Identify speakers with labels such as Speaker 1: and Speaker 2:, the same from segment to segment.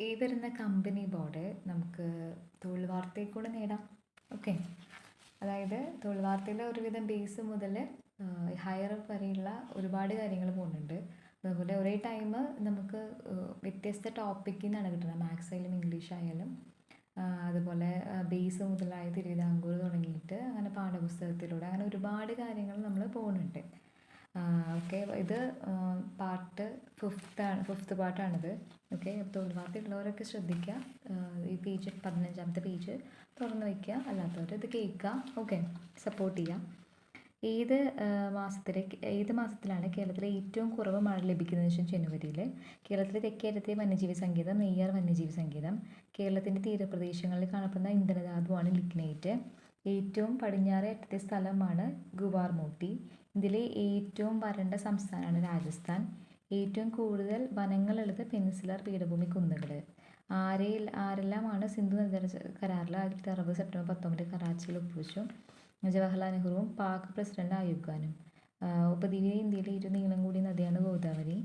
Speaker 1: ഈ വരുന്ന company board നമുക്ക് തൊഴിൽ വാർത്തയിൽ കൂടെ നേടാം. ഓക്കെ, അതായത് തൊഴിൽ വാർത്തയിലെ ഒരുവിധം ബേസ് മുതൽ ഹയർ അപ്പ് വരെയുള്ള ഒരുപാട് കാര്യങ്ങൾ പോകുന്നുണ്ട്. അതുപോലെ ഒരേ ടൈം നമുക്ക് വ്യത്യസ്ത ടോപ്പിക്കിൽ നിന്നാണ് കിട്ടുന്നത്. മാത്സ് ആയാലും ഇംഗ്ലീഷ് ആയാലും അതുപോലെ ബേസ് മുതലായ തിരുവിതാംകൂർ തുടങ്ങിയിട്ട് അങ്ങനെ പാഠപുസ്തകത്തിലൂടെ അങ്ങനെ ഒരുപാട് കാര്യങ്ങൾ നമ്മൾ പോകുന്നുണ്ട്. ഓക്കെ, ഇത് പാർട്ട് ഫിഫ്ത്ത് പാർട്ടാണിത്. ഓക്കെ, അപ്പോൾ തൊഴിൽ വാർത്ത ഉള്ളവരൊക്കെ ശ്രദ്ധിക്കുക. ഈ പേജ് 15ാമത്തെ പേജ് തുറന്ന് വയ്ക്കുക, അല്ലാത്തവർ ഇത് കേൾക്കുക. ഓക്കെ, സപ്പോർട്ട് ചെയ്യുക. ഏത് മാസത്തിലാണ് കേരളത്തിലെ ഏറ്റവും കുറവ് മഴ ലഭിക്കുന്നത് വെച്ചാൽ ജനുവരിയിൽ. കേരളത്തിലെ തെക്കേയറ്റത്തെ വന്യജീവി സങ്കേതം നെയ്യാർ വന്യജീവി സങ്കേതം. കേരളത്തിൻ്റെ തീരപ്രദേശങ്ങളിൽ കാണപ്പെടുന്ന ഇന്ധനധാതുവാണ് ലിഗ്നൈറ്റ്. ഏറ്റവും പടിഞ്ഞാറേ അറ്റത്തെ സ്ഥലമാണ് ഗുവാർമൂട്ടി. ഇന്ത്യയിലെ ഏറ്റവും വരണ്ട സംസ്ഥാനമാണ് രാജസ്ഥാൻ. ഏറ്റവും കൂടുതൽ വനങ്ങളുള്ളത് പെനിൻസുലർ പീഠഭൂമി കുന്നുകൾ. ആരെല്ലാമാണ് സിന്ധു നദീജല കരാറിൽ 1960 സെപ്റ്റംബർ 19 കറാച്ചിയിൽ ഒപ്പുവെച്ചു? ജവഹർലാൽ നെഹ്റുവും പാക് പ്രസിഡന്റ് അയൂബ് ഖാനും. ഉപദ്വീപിലെ ഇന്ത്യയിലെ ഏറ്റവും നീളം കൂടിയ നദിയാണ് ഗോദാവരി.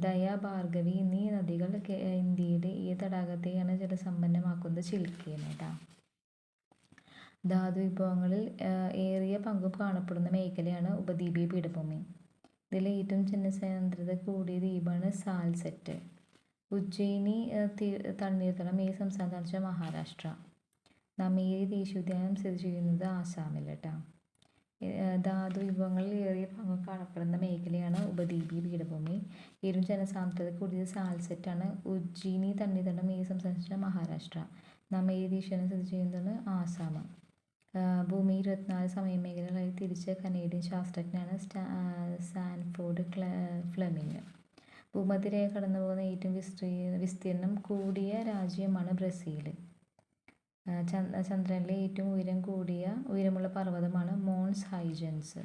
Speaker 1: ദയ, ഭാർഗവി എന്നീ നദികൾ ഇന്ത്യയുടെ ഈ തടാകത്തെയാണ് ജലസമ്പന്നമാക്കുന്നത്. ചിൽക്കയാണ് കേട്ടോ. ധാതു വിഭവങ്ങളിൽ ഏറിയ പങ്കും കാണപ്പെടുന്ന മേഖലയാണ് ഉപദ്വീപീയ പീഠഭൂമി. ഇതിലെ ഏറ്റവും ജനസാന്ദ്രത കൂടിയ ദ്വീപാണ് സാൽസെറ്റ്. ഉജ്ജയിനി തണ്ണീർത്തടം ഈ സംസ്ഥാനത്ത് മഹാരാഷ്ട്ര. നമേരി ദേശീയോദ്യാനം സ്ഥിതി ചെയ്യുന്നത് ആസാമിൽ കേട്ടോ. ധാതു വിഭവങ്ങളിൽ ഏറിയ പങ്കും കാണപ്പെടുന്ന മേഖലയാണ് ഉപദ്വീപീയ പീഠഭൂമി. ഏറ്റവും ജനസാന്ദ്രത കൂടിയത് സാൽസെറ്റാണ്. ഉജ്ജയിനി തണ്ണീർത്തടം ഈ സംസ്ഥാനത്ത് മഹാരാഷ്ട്ര. നമേരി ദേശീയോദ്യാനം സ്ഥിതി ചെയ്യുന്നത് ആസാം. ഭൂമി 24 സമയമേഖലകളായി തിരിച്ച കനേഡിയൻ ശാസ്ത്രജ്ഞനാണ് സാൻഫോർഡ് ഫ്ലെമിംഗ്. ഭൂമധ്യരേഖ കടന്നുപോകുന്ന ഏറ്റവും വിസ്തീർണം കൂടിയ രാജ്യമാണ് ബ്രസീൽ. ചന്ദ്രനിലെ ഏറ്റവും ഉയരമുള്ള പർവ്വതമാണ് മോൺസ് ഹൈജൻസ്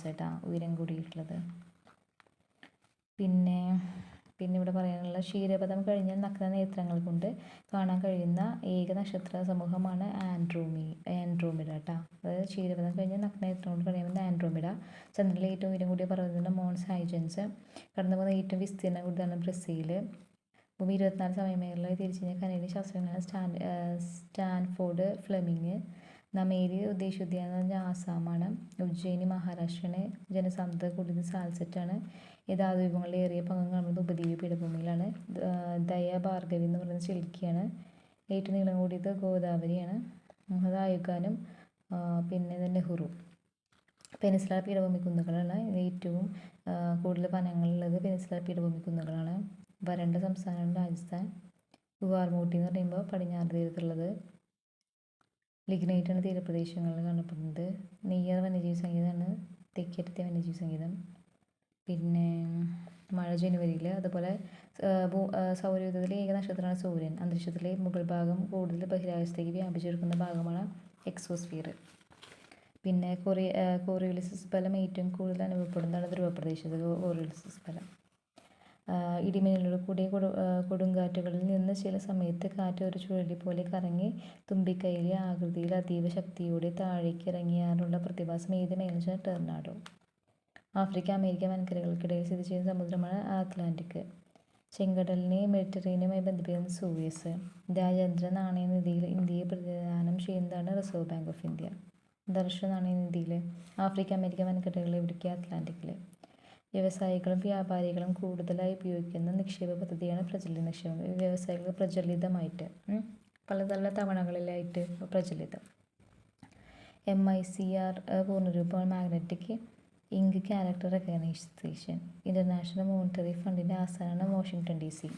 Speaker 1: കേട്ടോ, ഉയരം കൂടിയിട്ടുള്ളത്. പിന്നെ ഇവിടെ പറയാനുള്ള ക്ഷീരപഥം കഴിഞ്ഞാൽ നഗ്ന നേത്രങ്ങൾ കൊണ്ട് കാണാൻ കഴിയുന്ന ഏക നക്ഷത്ര സമൂഹമാണ് ആൻഡ്രോമിഡ കേട്ടോ. അതായത് ക്ഷീരപഥം കഴിഞ്ഞാൽ നഗ്ന നേത്രം കൊണ്ട് കഴിയുന്ന ആൻഡ്രോമിഡ. ചന്ദ്രനിലെ ഏറ്റവും ഉയരം കൂടിയ പർവ്വതമാണ് മോൺസ് ഹൈജൻസ്. കടന്നുപോകുന്ന ഏറ്റവും വിസ്തീർണം കൂടിയതാണ് ബ്രസീൽ. ഭൂമി 24 സമയമേഖലകളായി തിരിച്ചു കഴിഞ്ഞാൽ കനേഡിയൻ ശാസ്ത്രജ്ഞനാണ് സ്റ്റാൻഫോർഡ് ഫ്ലെമിംഗ്. നമേരി ദേശീയോദ്യാനം ആസാമാണ്. ഉജ്ജയിനി മഹാരാഷ്ട്രയാണ്. ജനസാന്ദ്രത കൂടിയത് സാൽസെറ്റാണ്. ഈ ധാതു വിഭവങ്ങളിൽ ഏറിയ പങ്കും കാണുന്നത് ഉപദ്വീപീയ പീഠഭൂമിയിലാണ്. ദയ, ഭാർഗവി എന്ന് പറയുന്നത് ചിൽക്കിയാണ്. ഏറ്റവും നീളം കൂടിയത് ഗോദാവരിയാണ്. അത് അയൂബ് ഖാനും പിന്നെ നെഹ്റു. പെനിൻസുലർ പീഠഭൂമി കുന്നുകളാണ്. ഏറ്റവും കൂടുതൽ വനങ്ങളുള്ളത് പെനിൻസുലർ പീഠഭൂമി കുന്നുകളാണ്. വരണ്ട സംസ്ഥാനമാണ് രാജസ്ഥാൻ. ഗുവാർമൂട്ടി എന്ന് പറയുമ്പോൾ പടിഞ്ഞാറ് തീരത്തുള്ളത്. ലിഗ്നൈറ്റാണ് തീരപ്രദേശങ്ങളിൽ കാണപ്പെടുന്നത്. നെയ്യാർ വന്യജീവി സങ്കേതമാണ് തെക്കേയറ്റത്തെ വന്യജീവി സങ്കേതം. പിന്നെ മഴ ജനുവരിയിൽ. അതുപോലെ സൗരയൂഥത്തിലെ ഏക നക്ഷത്രമാണ് സൂര്യൻ. അന്തരീക്ഷത്തിലെ മുകൾ ഭാഗം കൂടുതൽ ബഹിരാകാശത്തേക്ക് വ്യാപിച്ചെടുക്കുന്ന ഭാഗമാണ് എക്സോസ്ഫിയർ. പിന്നെ കോറിയോലിസിസ് ബലം ഏറ്റവും കൂടുതൽ അനുഭവപ്പെടുന്നതാണ് ധ്രുവപ്രദേശത്ത് കോറിയോലിസിസ് ബലം. ഇടിമിന്നലോട് കൂടിയ കൊടുങ്കാറ്റുകളിൽ നിന്ന് ചില സമയത്ത് കാറ്റ് ഒരു ചുഴലി പോലെ കറങ്ങി തുമ്പിക്കൈയിലെ ആകൃതിയിൽ അതീവ ശക്തിയോടെ താഴേക്ക് ഇറങ്ങിയാലുള്ള പ്രതിഭാസം ഏത് മേഖലയാണ്? ടൊർണാഡോ. ആഫ്രിക്ക അമേരിക്ക വൻകരകൾക്കിടയിൽ സ്ഥിതി ചെയ്യുന്ന സമുദ്രമാണ് അറ്റ്ലാന്റിക്. ചെങ്കടലിനെ മെഡിറ്ററേനിയനുമായി ബന്ധിപ്പിക്കുന്ന സൂയസ്. രാജ്യാന്തര നാണയനിധിയിൽ ഇന്ത്യയെ പ്രതിനിധാനം ചെയ്യുന്നതാണ് റിസർവ് ബാങ്ക് ഓഫ് ഇന്ത്യ. അന്താരാഷ്ട്ര നാണയനിധിയിൽ ആഫ്രിക്ക അമേരിക്ക വൻകരകളിൽ എവിടേക്ക്? അറ്റ്ലാന്റിക്കിൽ. വ്യവസായികളും വ്യാപാരികളും കൂടുതലായി ഉപയോഗിക്കുന്ന നിക്ഷേപ പദ്ധതിയാണ് പ്രചലിത നിക്ഷേപം. വ്യവസായികൾ പ്രചലിതമായിട്ട് പല തവണകളിലായിട്ട് പ്രചലിതം. MICR പൂർണ്ണരൂപം magnetic ink character recognition. International monetary ഫണ്ടിൻ്റെ ആസ്ഥാനമാണ് വാഷിംഗ്ടൺ DC.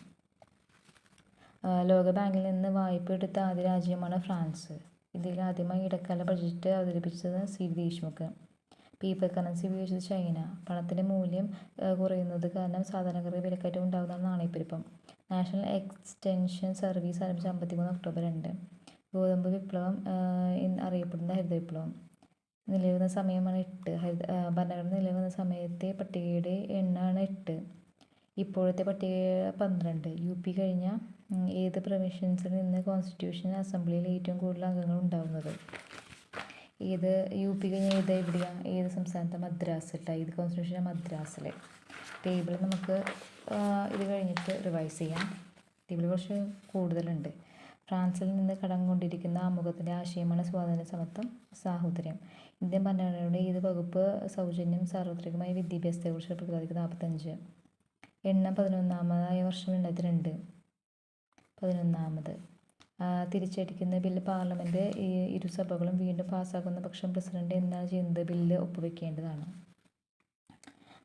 Speaker 1: ലോകബാങ്കിൽ നിന്ന് വായ്പ എടുത്ത ആദ്യ രാജ്യമാണ് ഫ്രാൻസ്. ഇന്ത്യയിൽ ആദ്യമായി ഇടക്കാല ബഡ്ജറ്റ് അവതരിപ്പിച്ചത് C.V. ദേശ്മുഖ്. പേപ്പർ കറൻസി ഉപയോഗിച്ചത് ചൈന. പണത്തിൻ്റെ മൂല്യം കുറയുന്നത് കാരണം സാധാരണക്കാർക്ക് വിലക്കയറ്റം ഉണ്ടാകുന്നതാണ് നാണയപ്പെരുപ്പം. നാഷണൽ എക്സ്റ്റൻഷൻ സർവീസ് ആരംഭിച്ച 53 ഒക്ടോബർ 2. ഗോതമ്പ് വിപ്ലവം അറിയപ്പെടുന്ന ഹരിത വിപ്ലവം. നിലവിൽ വന്ന സമയമാണ് 8. ഭരണഘടന നിലവിൽ വന്ന സമയത്തെ പട്ടികയുടെ എണ്ണമാണ് 8. ഇപ്പോഴത്തെ പട്ടിക 12. UP കഴിഞ്ഞ ഏത് പ്രൊവിൻസിൽ നിന്ന് കോൺസ്റ്റിറ്റ്യൂഷൻ അസംബ്ലിയിൽ ഏറ്റവും കൂടുതൽ അംഗങ്ങൾ ഉണ്ടാകുന്നത്? UP കഴിഞ്ഞാൽ എവിടെയാണ്? ഏത് സംസ്ഥാനത്ത്? മദ്രാസ് കേട്ടോ. ഇത് കോൺസ്റ്റിറ്റ്യൂഷൻ മദ്രാസിലെ. ടേബിൾ നമുക്ക് ഇത് കഴിഞ്ഞിട്ട് റിവൈസ് ചെയ്യാം. നെഗറ്റീവിൽ കുറച്ച് കൂടുതലുണ്ട്. ഫ്രാൻസിൽ നിന്ന് കടം കൊണ്ടിരിക്കുന്ന ആമുഖത്തിൻ്റെ ആശയമാണ് സ്വാതന്ത്ര്യം, സമത്വം, സാഹോദര്യം. ഇന്ത്യൻ ഭരണഘടനയുടെ ഏത് വകുപ്പ് സൗജന്യം സാർവത്രികമായ വിദ്യാഭ്യാസത്തെക്കുറിച്ച് പ്രതിപാദിക്കുന്നത്? 45. എണ്ണം 11ാമതായ വർഷം 2002. 11ാമത്. തിരിച്ചടിക്കുന്ന ബില്ല് പാർലമെൻറ്റ് ഇരുസഭകളും വീണ്ടും പാസ്സാക്കുന്ന പക്ഷം പ്രസിഡന്റ് എന്താണ് ചെയ്യുന്നത്? ബില്ല് ഒപ്പുവെക്കേണ്ടതാണ്.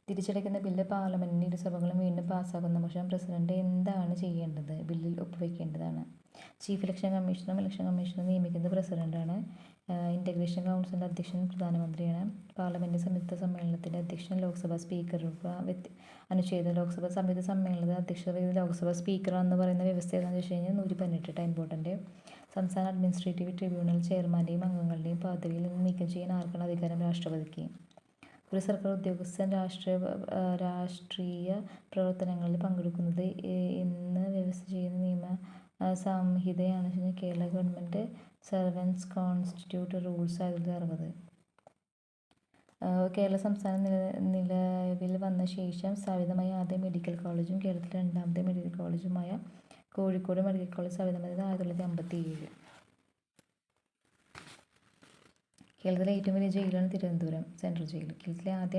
Speaker 1: തിരിച്ചടിക്കുന്ന ബില്ല് പാർലമെൻറ്റിൻ്റെ ഇരുസഭകളും വീണ്ടും പാസ്സാക്കുന്ന പക്ഷം പ്രസിഡന്റ് എന്താണ് ചെയ്യേണ്ടത്? ബില്ലിൽ ഒപ്പുവെക്കേണ്ടതാണ്. ചീഫ് ഇലക്ഷൻ കമ്മീഷണർ നിയമിക്കുന്നത് പ്രസിഡന്റാണ്. ഇൻ്റഗ്രേഷൻ കൗൺസിലിൻ്റെ അധ്യക്ഷൻ പ്രധാനമന്ത്രിയാണ്. പാർലമെൻറ്റ് സംയുക്ത സമ്മേളനത്തിൻ്റെ അധ്യക്ഷൻ ലോക്സഭാ സ്പീക്കറുടെ അനുച്ഛേദം. ലോക്സഭാ സംയുക്ത സമ്മേളനത്തിൽ അധ്യക്ഷത വഹിക്കുന്ന ലോക്സഭാ സ്പീക്കറാണെന്ന് പറയുന്ന വ്യവസ്ഥ ഏതാണെന്ന് വെച്ച് കഴിഞ്ഞാൽ 118. ഇമ്പോർട്ടൻ്റ്. സംസ്ഥാന അഡ്മിനിസ്ട്രേറ്റീവ് ട്രിബ്യൂണൽ ചെയർമാൻ്റെയും അംഗങ്ങളുടെയും പദവിയിൽ നിന്ന് നീക്കം ചെയ്യാൻ ആർക്കാണ് അധികാരം? രാഷ്ട്രപതിക്ക്. ഒരു സർക്കാർ ഉദ്യോഗസ്ഥൻ രാഷ്ട്രീയ പ്രവർത്തനങ്ങളിൽ പങ്കെടുക്കുന്നത് എന്ന് വ്യവസ്ഥ ചെയ്യുന്ന നിയമ സംഹിതയാണ് Kerala government servants constitute rules 1960. Kerala സംസ്ഥാനം നിലവിൽ വന്ന ശേഷം സ്ഥാപിതമായ ആദ്യ മെഡിക്കൽ കോളേജും കേരളത്തിലെ രണ്ടാമത്തെ മെഡിക്കൽ കോളേജുമായ കോഴിക്കോട് മെഡിക്കൽ കോളേജ് സ്ഥാപിതമായത് 1957. കേരളത്തിലെ ഏറ്റവും വലിയ ജയിലാണ് തിരുവനന്തപുരം സെൻട്രൽ ജയിൽ. കേരളത്തിലെ ആദ്യ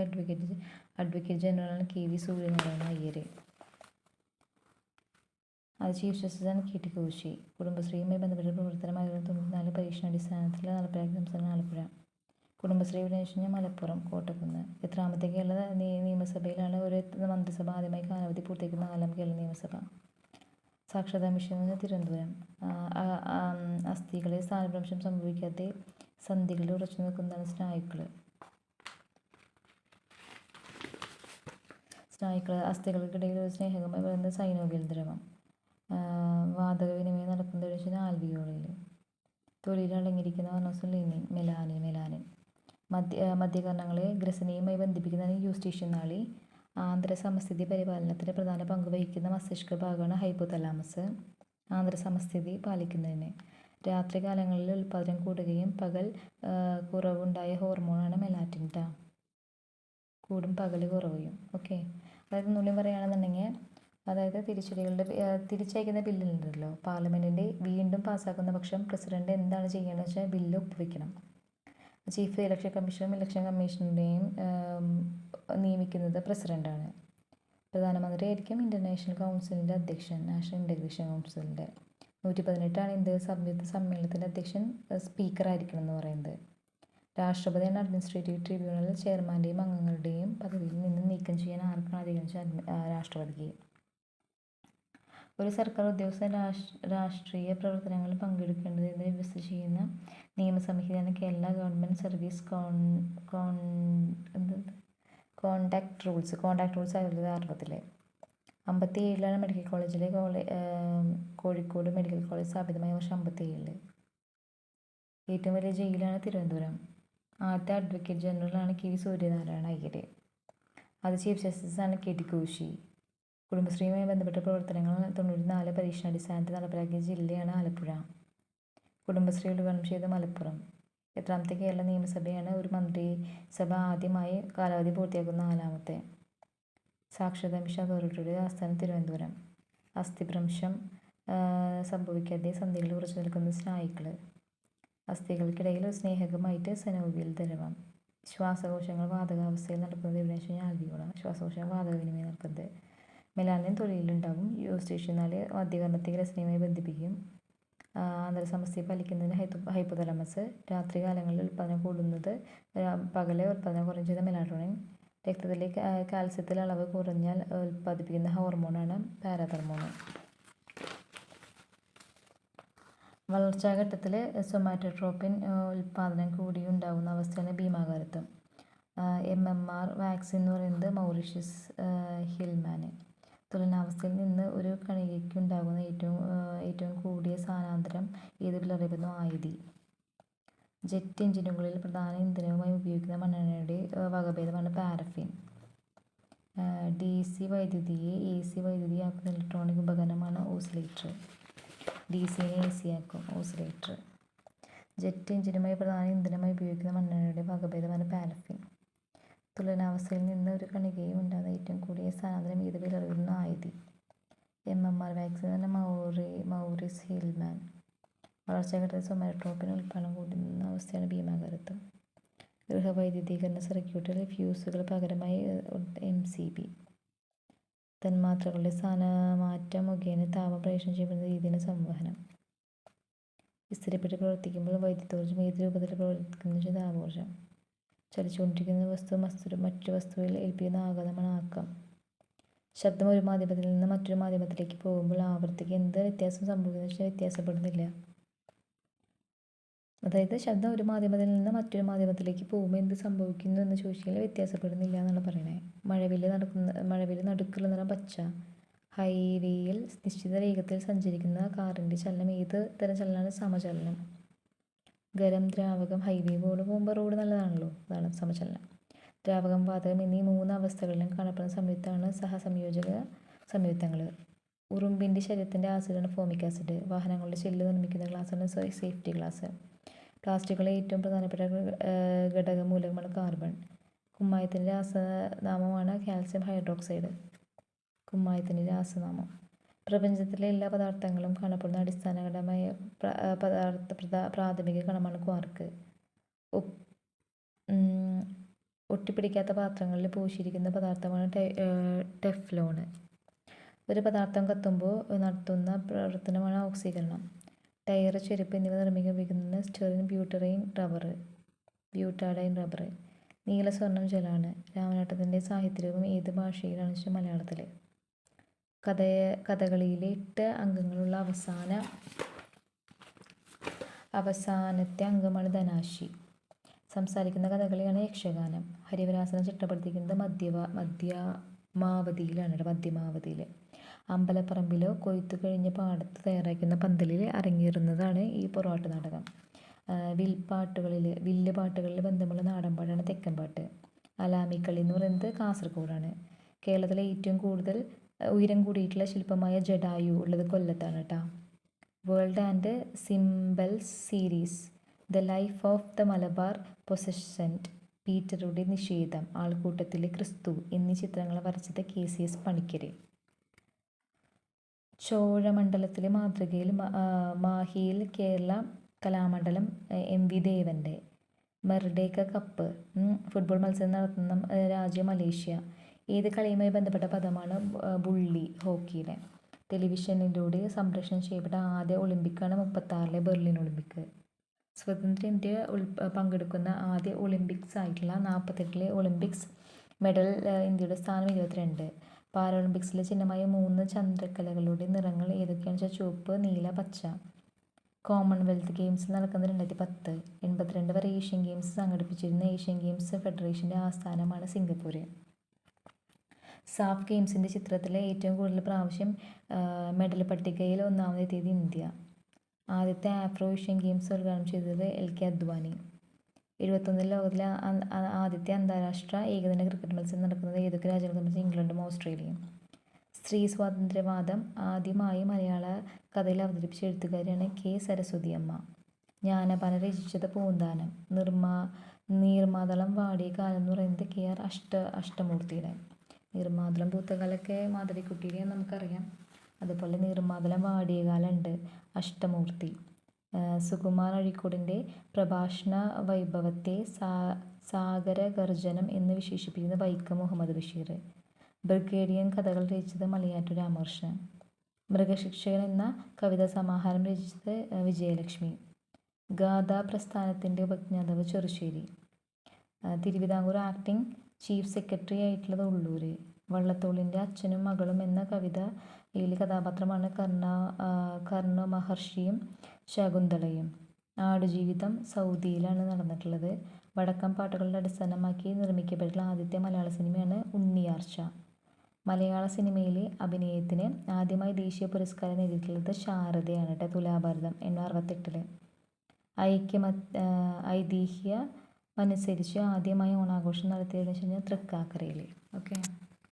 Speaker 1: അഡ്വക്കേറ്റ് ജനറലാണ് KV സൂര്യനാരായണ അയ്യർ. അത് ചീഫ് ജസ്റ്റിസാണ് KT കോശി. കുടുംബശ്രീയുമായി ബന്ധപ്പെട്ട പ്രവർത്തനം 1994 പരീക്ഷണാടിസ്ഥാനത്തിൽ നടപ്പിലാക്കിയ സംസ്ഥാനം ആലപ്പുഴ. കുടുംബശ്രീയുടെ വെച്ച് മലപ്പുറം കോട്ടക്കുന്ന്. എത്രാമത്തെ കേരള നിയമസഭയിലാണ് ഒരു മന്ത്രിസഭ ആദ്യമായി കാലാവധി പൂർത്തിയാക്കുന്ന? 4ാം കേരള നിയമസഭ. സാക്ഷരതാ മിഷൻ തിരുവനന്തപുരം. അസ്ഥികളിൽ സ്ഥാനഭ്രംശം സംഭവിക്കാതെ സന്ധികളിൽ ഉറച്ചു നിൽക്കുന്നതാണ് സ്നായുക്കൾ. അസ്ഥികൾക്കിടയിൽ ഒരു സ്നേഹകമായി പറയുന്നത് സൈനോവിയൽ ദ്രവം. വാതക വിനിമയം നടക്കുന്നത് വെച്ചാൽ ആൽവിയോളിൽ. തൊലിയിൽ അടങ്ങിയിരിക്കുന്ന വർണ്ണസം ലിനിൻ, മെലാനിൻ. മധ്യകർണങ്ങളെ ഗ്രസനയുമായി ബന്ധിപ്പിക്കുന്നതാണ് യൂസ്റ്റേഷ്യൻ നാളി. ആന്തരസമസ്ഥിതി പരിപാലനത്തിന് പ്രധാന പങ്ക് വഹിക്കുന്ന മസ്തിഷ്ക ഭാഗമാണ് ഹൈപ്പോതലാമസ്. ആന്തരസമസ്ഥിതി പാലിക്കുന്നതിന്. രാത്രികാലങ്ങളിൽ ഉൽപ്പാദനം കൂടുകയും പകൽ കുറവുണ്ടായ ഹോർമോണാണ് മെലാറ്റിൻ. കൂടും പകൽ കുറവും. ഓക്കെ. അതായത് ഒന്നുകൂടി പറയുകയാണെന്നുണ്ടെങ്കിൽ, അതായത് തിരിച്ചയക്കുന്ന ബില്ലുണ്ടല്ലോ, പാർലമെൻറ്റിൻ്റെ വീണ്ടും പാസ്സാക്കുന്ന പക്ഷം പ്രസിഡന്റ് എന്താണ് ചെയ്യേണ്ടതെന്ന് വെച്ചാൽ ബില്ല് ഒപ്പുവെക്കണം. ചീഫ് ഇലക്ഷൻ കമ്മീഷണറുടെയും നിയമിക്കുന്നത് പ്രസിഡന്റാണ്. പ്രധാനമന്ത്രി ആയിരിക്കും ഇൻ്റർനാഷണൽ കൗൺസിലിൻ്റെ അധ്യക്ഷൻ, നാഷണൽ ഇൻ്റഗ്രേഷൻ കൗൺസിലിൻ്റെ. 118 എന്ത് സംയുക്ത സമ്മേളനത്തിൻ്റെ അധ്യക്ഷൻ സ്പീക്കറായിരിക്കണം എന്ന് പറയുന്നത്. രാഷ്ട്രപതിയാണ് അഡ്മിനിസ്ട്രേറ്റീവ് ട്രിബ്യൂണൽ ചെയർമാൻ്റെയും അംഗങ്ങളുടെയും പദവിയിൽ നിന്ന് നീക്കം ചെയ്യാൻ ആർക്കാണ് അധികാരം? രാഷ്ട്രപതിക്ക്. ഒരു സർക്കാർ ഉദ്യോഗസ്ഥൻ രാഷ്ട്രീയ പ്രവർത്തനങ്ങളിൽ പങ്കെടുക്കേണ്ടത് എന്ന് വ്യവസ്ഥ ചെയ്യുന്ന നിയമസംഹിതയാണ് Kerala government service conduct rules 1960. 57 medical കോളേജിലെ കോഴിക്കോട് മെഡിക്കൽ കോളേജ് സ്ഥാപിതമായ വർഷം 57. ഏറ്റവും വലിയ ജയിലാണ് തിരുവനന്തപുരം. ആദ്യത്തെ അഡ്വക്കേറ്റ് ജനറലാണ് KV സൂര്യനാരായണ അയ്യർ. അത് ചീഫ് ജസ്റ്റിസാണ് KT കോശി. കുടുംബശ്രീയുമായി ബന്ധപ്പെട്ട പ്രവർത്തനങ്ങൾ 94 പരീക്ഷണാടിസ്ഥാനത്തിൽ നടപ്പിലാക്കിയ ജില്ലയാണ് ആലപ്പുഴ. കുടുംബശ്രീ ഉദ്ഘാടനം ചെയ്ത മലപ്പുറം. എത്രാമത്തെ കേരള നിയമസഭയാണ് ഒരു മന്ത്രിസഭ ആദ്യമായി കാലാവധി പൂർത്തിയാക്കുന്ന? 4ാമത്തെ. സാക്ഷരതാ മിഷൻ അതോറിറ്റിയുടെ ആസ്ഥാനം തിരുവനന്തപുരം. അസ്ഥിഭ്രംശം സംഭവിക്കാതെ സന്ധികളിൽ ഉറച്ചു നിൽക്കുന്ന സ്നായുക്കൾ. അസ്ഥികൾക്കിടയിൽ ഒരു സ്നേഹകമായിട്ട് സൈനോവിയൽ ദ്രവം. ശ്വാസകോശങ്ങൾ വാതകാവസ്ഥയിൽ നടക്കുന്നത് എവിടെയാണെന്ന് വെച്ച് കഴിഞ്ഞാൽ ആൽവിയോളാണ്. ശ്വാസകോശങ്ങൾ വാതകവിനിമയം നടക്കുന്നത്. മെലാനിൻ തൊലിയിലുണ്ടാകും. യൂസ്റ്റേഷ്യൻ നാളി മധ്യകർണത്തെ ഗ്രസനയുമായി ബന്ധിപ്പിക്കും. ആന്തരസമസ്ഥിതി പാലിക്കുന്നതിന് ഹൈപ്പോതലാമസ്. രാത്രികാലങ്ങളിൽ ഉൽപ്പാദനം കൂടുന്നത്, പകലെ ഉൽപ്പാദനം കുറഞ്ഞു ചെയ്ത മെലാറ്റോണിൻ. രക്തത്തിലെ കാൽസ്യത്തിലെ അളവ് കുറഞ്ഞാൽ ഉൽപ്പാദിപ്പിക്കുന്ന ഹോർമോണാണ് പാരാതർമോൺ. വളർച്ചാഘട്ടത്തിൽ സൊമാറ്റോട്രോപിൻ ഉൽപ്പാദനം കൂടിയുണ്ടാകുന്ന അവസ്ഥയാണ് ഭീമാകാരത്വം. MMR വാക്സിൻ എന്ന് പറയുന്നത് മൗറീഷ്യസ് ഹിൽമാന്. തുലനാവസ്ഥയിൽ നിന്ന് ഒരു കണികയ്ക്കുണ്ടാകുന്ന ഏറ്റവും കൂടിയ സ്ഥാനാന്തരം ഏത് പിളറിയുന്നു? ആയിതി. ജെറ്റ് എഞ്ചിനുകളിൽ പ്രധാന ഇന്ധനവുമായി ഉപയോഗിക്കുന്ന മണ്ണെണ്ണയുടെ വകഭേദമാണ് പാരഫിൻ. DC വൈദ്യുതിയെ AC വൈദ്യുതിയാക്കുന്ന ഇലക്ട്രോണിക് ഉപകരണമാണ് ഓസിലേറ്റർ. DCനെ AC ആക്കും ഓസിലേറ്റർ. ജെറ്റ് എഞ്ചിനുമായി പ്രധാന ഇന്ധനമായി ഉപയോഗിക്കുന്ന മണ്ണെണ്ണയുടെ വകഭേദമാണ് പാരഫിൻ. തുലനാവസ്ഥയിൽ നിന്ന് ഒരു കണികയും ഉണ്ടാകുന്ന ഏറ്റവും കൂടിയ സ്ഥാനാന്തരം ഏത് പിളറിയുന്നു? ആയിതി. MMR വാക്സിൻ തന്നെ മൗറിസ് ഹിൽമാൻ. വളർച്ചാഘട്ടത്തിൽ സൊമാറ്റോട്രോപിൻ ഉൽപ്പാദനം കൂടുന്ന അവസ്ഥയാണ് ഭീമാകാരത്വം. ഗൃഹവൈദ്യുതീകരണ സർക്യൂട്ടിൽ ഫ്യൂസുകൾ പകരമായി MCB. തന്മാത്രകളുടെ സ്ഥാനമാറ്റം മുഖേന താപം പ്രേഷണം ചെയ്യപ്പെടുന്ന രീതിയാണ് സംവഹനം. സ്ഥിരപ്പെട്ട് പ്രവർത്തിക്കുമ്പോൾ വൈദ്യുതോർജ്ജം ഏത് രൂപത്തിൽ പ്രവർത്തിക്കുന്ന താപോർജ്ജം. ചലിച്ചുകൊണ്ടിരിക്കുന്ന വസ്തു മറ്റൊരു വസ്തുവിൽ ഏൽപ്പിക്കുന്ന ആഘാതമാണ് ആക്കം. ശബ്ദം ഒരു മാധ്യമത്തിൽ നിന്ന് മറ്റൊരു മാധ്യമത്തിലേക്ക് പോകുമ്പോൾ ആവൃത്തിക്ക് എന്ത് വ്യത്യാസം സംഭവിക്കുന്നു വെച്ചാൽ വ്യത്യാസപ്പെടുന്നില്ല. അതായത് ശബ്ദം ഒരു മാധ്യമത്തിൽ നിന്ന് മറ്റൊരു മാധ്യമത്തിലേക്ക് പോകുമ്പോൾ എന്ത് സംഭവിക്കുന്നു എന്ന് ചോദിച്ചാൽ വ്യത്യാസപ്പെടുന്നില്ല എന്നാണ് പറയുന്നത്. മഴവിൽ നടുക്കുള്ള നിറം പച്ച. ഹൈവേയിൽ നിശ്ചിത വേഗത്തിൽ സഞ്ചരിക്കുന്ന കാറിൻ്റെ ചലനം ഏത് തരം ചലനമാണ്? സമചലനം. ഖരം, ദ്രാവകം, ഹൈവേ പോകുമ്പോൾ റോഡ് നല്ലതാണല്ലോ, അതാണ് സമചലനം. ദ്രാവകം, വാതകം എന്നീ 3 അവസ്ഥകളിലും കാണപ്പെടുന്ന സംയുക്തമാണ് സഹസംയോജക സംയുക്തങ്ങൾ. ഉറുമ്പിൻ്റെ ശരീരത്തിൻ്റെ ആസിഡാണ് ഫോമിക് ആസിഡ്. വാഹനങ്ങളുടെ ചില്ല് നിർമ്മിക്കുന്ന ഗ്ലാസ്സാണ് സേഫ്റ്റി ഗ്ലാസ്. പ്ലാസ്റ്റിക്കുകളിലെ ഏറ്റവും പ്രധാനപ്പെട്ട ഘടകമൂലകമാണ് കാർബൺ. കുമ്മായത്തിൻ്റെ രാസനാമമാണ് കാൽസ്യം ഹൈഡ്രോക്സൈഡ്. കുമ്മായത്തിൻ്റെ രാസനാമം. പ്രപഞ്ചത്തിലെ എല്ലാ പദാർത്ഥങ്ങളും കാണപ്പെടുന്ന അടിസ്ഥാനഘടകമായ പ്രാഥമിക കണമാണ് ക്വാർക്ക്. ഒട്ടിപ്പിടിക്കാത്ത പാത്രങ്ങളിൽ പൂശിയിരിക്കുന്ന പദാർത്ഥമാണ് ടെഫ്ലോൺ. ഒരു പദാർത്ഥം കത്തുമ്പോൾ നടത്തുന്ന പ്രവർത്തനമാണ് ഓക്സീകരണം. ടയർ, ചെരുപ്പ് എന്നിവ നിർമ്മിക്കാൻ ഉപയോഗിക്കുന്ന സ്റ്റെറിൻ, ബ്യൂട്ടാഡൈൻ റബ്ബർ. നീല സ്വർണം ജലമാണ്. രാമനാട്ടത്തിൻ്റെ സാഹിത്യരൂപം ഏത് ഭാഷയിലാണ് വെച്ചാൽ മലയാളത്തിൽ. കഥകളിയിലെ 8 അംഗങ്ങളുള്ള അവസാനത്തെ അംഗമാണ് ധനാശി. സംസാരിക്കുന്ന കഥകളിയാണ് യക്ഷഗാനം. ഹരിവരാസനം ചിട്ടപ്പെടുത്തിയിരിക്കുന്നത് മധ്യമാവധിയിൽ. അമ്പലപ്പറമ്പിലോ കൊയ്ത്തു കഴിഞ്ഞ പാടത്ത് തയ്യാറാക്കുന്ന പന്തലിൽ അരങ്ങേറുന്നതാണ് ഈ പൊറാട്ട് നാടകം. വില്ലുപാട്ടുകളിൽ ബന്ധമുള്ള നാടൻപാട്ടാണ് തെക്കൻപാട്ട്. അലാമിക്കളി എന്ന് പറയുന്നത് കാസർഗോഡാണ്. കേരളത്തിലെ ഏറ്റവും കൂടുതൽ ഉയരം കൂടിയിട്ടുള്ള ശില്പമായ ജഡായു ഉള്ളത് കൊല്ലത്താണ് കേട്ടോ. World and symbols series, the life of the Malabar possession, പീറ്ററുടെ നിഷേധം, ആൾക്കൂട്ടത്തിലെ ക്രിസ്തു എന്നീ ചിത്രങ്ങൾ വരച്ചത് KCS പണിക്കർ. ചോഴമണ്ഡലത്തിലെ മാതൃകയിൽ മാഹിയിൽ കേരള കലാമണ്ഡലം MV ദേവൻ്റെ. മെർഡേക്ക കപ്പ്, ഫുട്ബോൾ മത്സരം നടത്തുന്ന രാജ്യം മലേഷ്യ. ഏത് കളിയുമായി ബന്ധപ്പെട്ട പദമാണ് ബുള്ളി? ഹോക്കിയിലെ. ടെലിവിഷനിലൂടെ സംപ്രേഷണം ചെയ്യപ്പെട്ട ആദ്യ ഒളിമ്പിക്കാണ് 1936 ബെർലിൻ ഒളിമ്പിക്. സ്വതന്ത്ര ഇന്ത്യ പങ്കെടുക്കുന്ന ആദ്യ ഒളിമ്പിക്സ് ആയിട്ടുള്ള 1948 ഒളിമ്പിക്സ് മെഡൽ ഇന്ത്യയുടെ സ്ഥാനം 22. പാരാഒളിമ്പിക്സിലെ ചിഹ്നമായ 3 ചന്ദ്രക്കലകളുടെ നിറങ്ങൾ ഏതൊക്കെയാണെന്ന് വെച്ചാൽ ചുവപ്പ്, നീല, പച്ച. കോമൺവെൽത്ത് ഗെയിംസ് നടക്കുന്നത് 2010. 82 വരെ ഏഷ്യൻ ഗെയിംസ് സംഘടിപ്പിച്ചിരുന്ന ഏഷ്യൻ ഗെയിംസ് ഫെഡറേഷൻ്റെ ആസ്ഥാനമാണ് സിംഗപ്പൂർ. സാഫ് ഗെയിംസിൻ്റെ ചിത്രത്തിലെ ഏറ്റവും കൂടുതൽ പ്രാവശ്യം മെഡൽ പട്ടികയിൽ ഒന്നാമതെത്തിയത് ഇന്ത്യ. ആദ്യത്തെ ആഫ്രോ ഏഷ്യൻ ഗെയിംസ് ഉദ്ഘാടനം ചെയ്തത് LK അദ്വാനി. 71 ലോകത്തിലെ ആദ്യത്തെ അന്താരാഷ്ട്ര ഏകദിന ക്രിക്കറ്റ് മത്സരം നടക്കുന്നത് ഏതൊക്കെ രാജ്യങ്ങൾ? ഇംഗ്ലണ്ടും ഓസ്ട്രേലിയയും. സ്ത്രീ സ്വാതന്ത്ര്യവാദം ആദ്യമായി മലയാള കഥയിൽ അവതരിപ്പിച്ച എഴുത്തുകാരിയാണ് K. സരസ്വതി അമ്മ. ജ്ഞാനപാന രചിച്ചത് പൂന്താനം. നീർമാതളം വാടിയ കാലം എന്ന് പറയുന്നത് KR അഷ്ടമൂർത്തിയുടെ. നീർമാതളം പൂത്ത കാലമൊക്കെ മാധവിക്കുട്ടിയുടെ നമുക്കറിയാം. അതുപോലെ നീർമാതളം വാടിയ കാലമുണ്ട് അഷ്ടമൂർത്തി. സുകുമാർ അഴീക്കോടിൻ്റെ പ്രഭാഷണ വൈഭവത്തെ സാഗരഗർജനം എന്ന് വിശേഷിപ്പിക്കുന്ന വൈക്കം മുഹമ്മദ് ബഷീർ. ബ്രിഗേഡിയൻ കഥകൾ രചിച്ചത് മലയാറ്റൂർ രാമകൃഷ്ണൻ. മൃഗശിക്ഷകൻ എന്ന കവിതാ സമാഹാരം രചിച്ചത് വിജയലക്ഷ്മി. ഗാഥാ പ്രസ്ഥാനത്തിൻ്റെ ഉപജ്ഞാതാവ് Cherusseri. Thiruvithamkoor acting chief secretary ആയിട്ടുള്ളത് ഉള്ളൂർ. വള്ളത്തോളിൻ്റെ അച്ഛനും മകളും എന്ന കവിതയിലെ കഥാപാത്രമാണ് കർണ മഹർഷിയും ശകുന്തളയും. ആടുജീവിതം സൗദിയിലാണ് നടന്നിട്ടുള്ളത്. വടക്കൻ പാട്ടുകളുടെ അടിസ്ഥാനമാക്കി നിർമ്മിക്കപ്പെട്ടുള്ള ആദ്യത്തെ മലയാള സിനിമയാണ് ഉണ്ണിയാർച്ച. മലയാള സിനിമയിലെ അഭിനയത്തിന് ആദ്യമായി ദേശീയ പുരസ്കാരം നേടിയിട്ടുള്ളത് ശാരദയാണ് കേട്ടോ. തുലാഭാരതം 1968. ഐതിഹ്യമനുസരിച്ച് ആദ്യമായി ഓണാഘോഷം നടത്തിയതെന്ന് വെച്ച് കഴിഞ്ഞാൽ തൃക്കാക്കരയിൽ. ഓക്കെ.